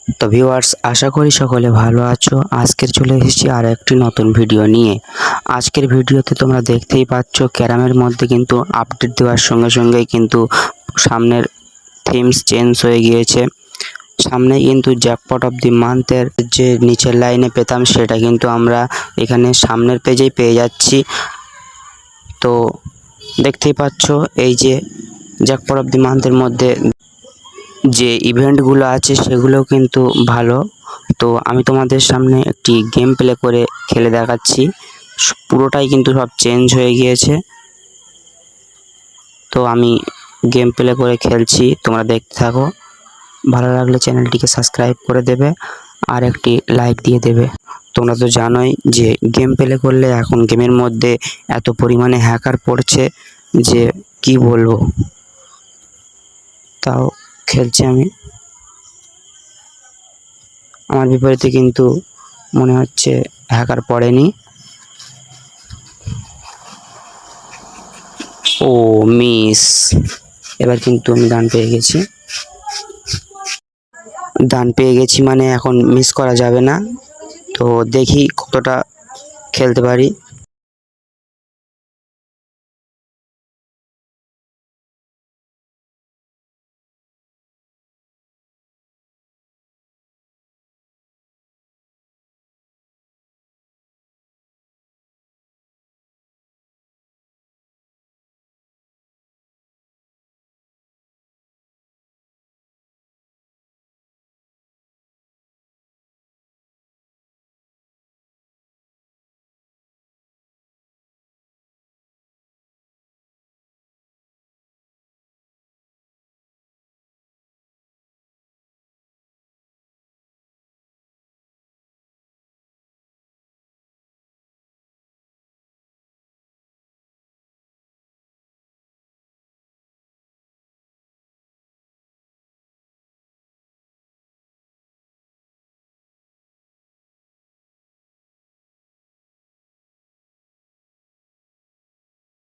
তো ভিউয়ার্স, আশা করি সকলে ভালো আছো। আজকের চলে এসেছি আর একটি নতুন ভিডিও নিয়ে। আজকের ভিডিওতে তোমরা দেখতেই পাচ্ছ ক্যারামের মধ্যে কিন্তু আপডেট দেওয়ার সঙ্গে সঙ্গেই কিন্তু সামনের থিমস চেঞ্জ হয়ে গিয়েছে। সামনে কিন্তু জ্যাকপট অফ দি মান্থের যে নিচের লাইনে পেতাম সেটা কিন্তু আমরা এখানে সামনের পেজেই পেয়ে যাচ্ছি। তো দেখতেই পাচ্ছ এই যে জ্যাকপট অফ দি মান্থের মধ্যে যে ইভেন্টগুলো আছে সেগুলো কিন্তু ভালো। তো আমি তোমাদের সামনে একটি গেম প্লে করে খেলে দেখাচ্ছি। পুরোটাই কিন্তু সব চেঞ্জ হয়ে গিয়েছে। তো আমি গেম প্লে করে খেলছি, তোমরা দেখতে থাকো। ভালো লাগলে চ্যানেলটিকে সাবস্ক্রাইব করে দেবে আর একটি লাইক দিয়ে দেবে। তোমরা তো জানোই যে গেম প্লে করলে এখন গেমের মধ্যে এত পরিমাণে হ্যাকার পড়ছে যে কি বলবো। তাও খেলছি আমি। আমার বিপরীতে কিন্তু মনে হচ্ছে হ্যাকার পড়েনি। ও মিস, এবার কিন্তু আমি ডান পেয়ে গেছি। ডান পেয়ে গেছি মানে এখন মিস করা যাবে না। তো দেখি কতটা খেলতে পারি।